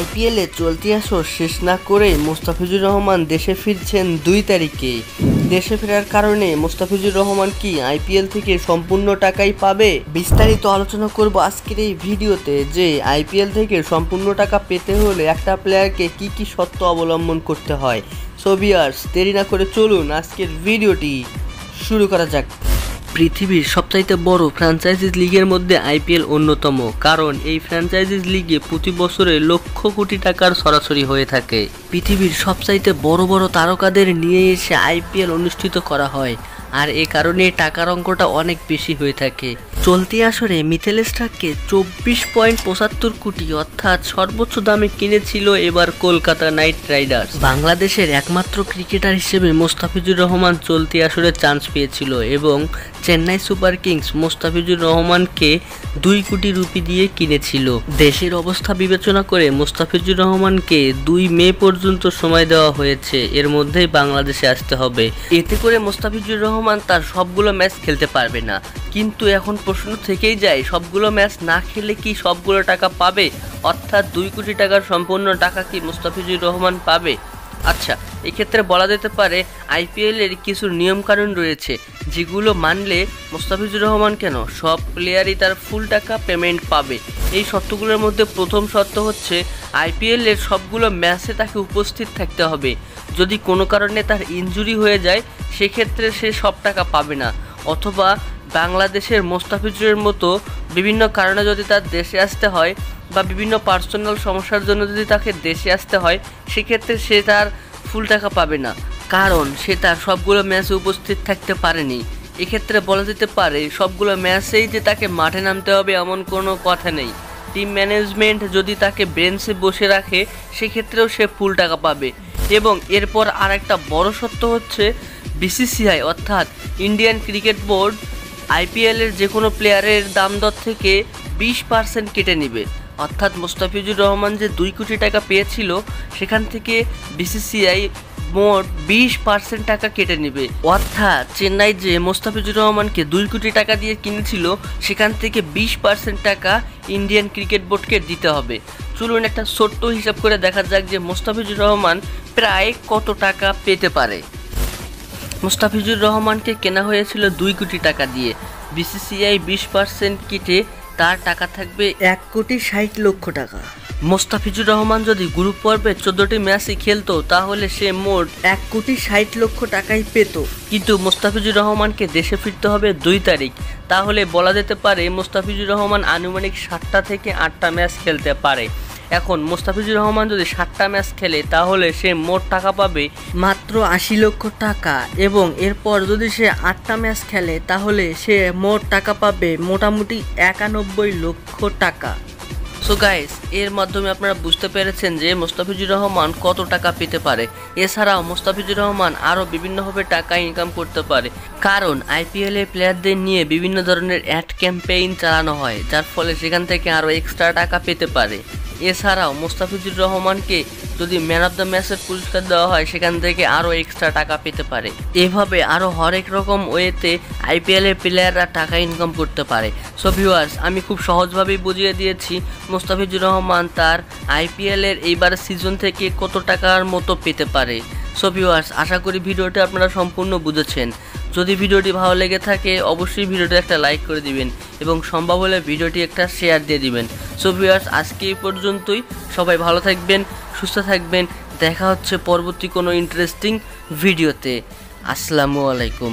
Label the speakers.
Speaker 1: আইপিএলে চলতি আসর শেষ না করেই মোস্তাফিজুর রহমান দেশে ফিরছেন 2 তারিখে। দেশে ফেরার কারণে মোস্তাফিজুর রহমান কি আইপিএল থেকে সম্পূর্ণ টাকাই পাবে? বিস্তারিত আলোচনা করব আজকের এই ভিডিওতে যে আইপিএল থেকে সম্পূর্ণ টাকা পেতে হলে একটা প্লেয়ারকে কি কি শর্ত অবলম্বন করতে হয়। সো ভিউয়ার্স, দেরি না করে চলুন আজকের ভিডিওটি শুরু করা যাক। পৃথিবীর সবচাইতে বড় ফ্র্যাঞ্চাইজিস লিগের মধ্যে আইপিএল অন্যতম, কারণ এই ফ্র্যাঞ্চাইজিস লিগে প্রতি বছরে লক্ষ কোটি টাকার সরাসরি হয়ে থাকে। পৃথিবীর সবচাইতে বড় বড় তারকাদের নিয়ে এসে আইপিএল অনুষ্ঠিত করা হয়, আর এ কারণে টাকার অঙ্কটা অনেক বেশি হয়ে থাকে। চলতি আসরে মিচেল স্টার্ককে 24.75 কোটি অর্থাৎ সর্বোচ্চ দামে কিনেছিল এবার কলকাতা নাইট রাইডার্স। বাংলাদেশের একমাত্র ক্রিকেটার হিসেবে মোস্তাফিজুর রহমান চলতি আসরে চান্স পেয়েছিল এবং চেন্নাই সুপার কিংস মোস্তাফিজুর রহমানকে 2 কোটি রুপি দিয়ে কিনেছিল। দেশের অবস্থা বিবেচনা করে মোস্তাফিজুর রহমানকে 2 মে পর্যন্ত সময় দেওয়া হয়েছে, এর মধ্যেই বাংলাদেশে আসতে হবে। এতে করে মোস্তাফিজুর রহমান তার সবগুলো ম্যাচ খেলতে পারবে না। কিন্তু এখন প্রশ্ন থেকেই যায়, সবগুলো ম্যাচ না খেলে কি সবগুলো টাকা পাবে? অর্থাৎ 2 কোটি টাকার সম্পূর্ণ টাকা কি মোস্তাফিজুর রহমান পাবে? আচ্ছা, এক্ষেত্রে বলা যেতে পারে আইপিএলের কিছু নিয়মকানুন রয়েছে যেগুলো মানলে মোস্তাফিজুর রহমান কেন সব প্লেয়ারই তার ফুল টাকা পেমেন্ট পাবে। এই শর্তগুলোর মধ্যে প্রথম শর্ত হচ্ছে আইপিএলের সবগুলো ম্যাচে তাকে উপস্থিত থাকতে হবে। যদি কোনো কারণে তার ইনজুরি হয়ে যায় সেক্ষেত্রে সে সব টাকা পাবে না, অথবা বাংলাদেশের মোস্তাফিজুরের মতো বিভিন্ন কারণে যদি তার দেশে আসতে হয় বা বিভিন্ন পার্সোনাল সমস্যার জন্য যদি তাকে দেশে আসতে হয় সেক্ষেত্রে সে তার ফুল টাকা পাবে না, কারণ সে তার সবগুলো ম্যাচে উপস্থিত থাকতে পারেনি। এক্ষেত্রে বলা যেতে পারে সবগুলো ম্যাচেই যে তাকে মাঠে নামতে হবে এমন কোনো কথা নেই। টিম ম্যানেজমেন্ট যদি তাকে বেঞ্চে বসে রাখে সেক্ষেত্রেও সে ফুল টাকা পাবে। এবং এরপর আর একটা বড় শর্ত হচ্ছে বিসিসিআই অর্থাৎ ইন্ডিয়ান ক্রিকেট বোর্ড আইপিএলের যে কোনো প্লেয়ারের দাম দর থেকে 20% কেটে নেবে। অর্থাৎ মোস্তাফিজুর রহমান যে 2 কোটি টাকা পেয়েছিল সেখান থেকে বিসিসিআই মোট 20% টাকা কেটে নেবে। অর্থাৎ চেন্নাই যে মোস্তাফিজুর রহমানকে 2 কোটি টাকা দিয়ে কিনেছিল সেখান থেকে 20% টাকা ইন্ডিয়ান ক্রিকেট বোর্ডকে দিতে হবে। চলুন একটা ছোট্ট হিসাব করে দেখা যাক যে মোস্তাফিজুর রহমান প্রায় কত টাকা পেতে পারে। মোস্তাফিজুর রহমানকে কেনা হয়েছিল 2 কোটি টাকা দিয়ে। বিসিসিআই 20% কেটে তার টাকা থাকবে 1,60,00,000 টাকা। মোস্তাফিজুর রহমান যদি গ্রুপ পর্বে 14টি ম্যাচই খেলতো তাহলে সে মোট 1,60,00,000 টাকাই পেত। কিন্তু মোস্তাফিজুর রহমানকে দেশে ফিরতে হবে 2 তারিখ, তাহলে বলা যেতে পারে মোস্তাফিজুর রহমান আনুমানিক 7টা থেকে 8টা ম্যাচ খেলতে পারে। এখন মোস্তাফিজুর রহমান যদি 7টা ম্যাচ খেলে তাহলে সে মোট টাকা পাবে মাত্র 80 লক্ষ টাকা, এবং এরপর যদি সে 8টা ম্যাচ খেলে তাহলে সে মোট টাকা পাবে মোটামুটি 91 লক্ষ টাকা। সো গাইস, এর মাধ্যমে আপনারা বুঝতে পেরেছেন যে মোস্তাফিজুর রহমান কত টাকা পেতে পারে। এছাড়াও মোস্তাফিজুর রহমান আরও বিভিন্নভাবে টাকা ইনকাম করতে পারে, কারণ আইপিএলে প্লেয়ারদের নিয়ে বিভিন্ন ধরনের অ্যাড ক্যাম্পেইন চালানো হয়, যার ফলে সেখান থেকে আরও এক্সট্রা টাকা পেতে পারে। এছাড়াও মোস্তাফিজুর রহমানকে যদি ম্যান অফ দ্য ম্যাচের পুরস্কার দেওয়া হয় সেখান থেকে আরও এক্সট্রা টাকা পেতে পারে। এভাবে আরও হরেক রকম ওয়েতে আইপিএলের প্লেয়াররা টাকা ইনকাম করতে পারে। সো ভিউয়ার্স, আমি খুব সহজভাবেই বুঝিয়ে দিয়েছি মোস্তাফিজুর রহমান তার আইপিএলের এইবার সিজন থেকে কত টাকার মতো পেতে পারে। সো ভিউয়ার্স, আশা করি ভিডিওটি আপনারা সম্পূর্ণ বুঝেছেন। যদি ভিডিওটি ভালো লেগে থাকে অবশ্যই ভিডিওটি একটা লাইক করে দিবেন এবং সম্ভব হলে ভিডিওটি একটা শেয়ার দিয়ে দিবেন। সো ভিউয়ার্স, আজকে এই পর্যন্তই। সবাই ভালো থাকবেন, সুস্থ থাকবেন। দেখা হচ্ছে পরবর্তী কোনো ইন্টারেস্টিং ভিডিওতে। আসসালামু আলাইকুম।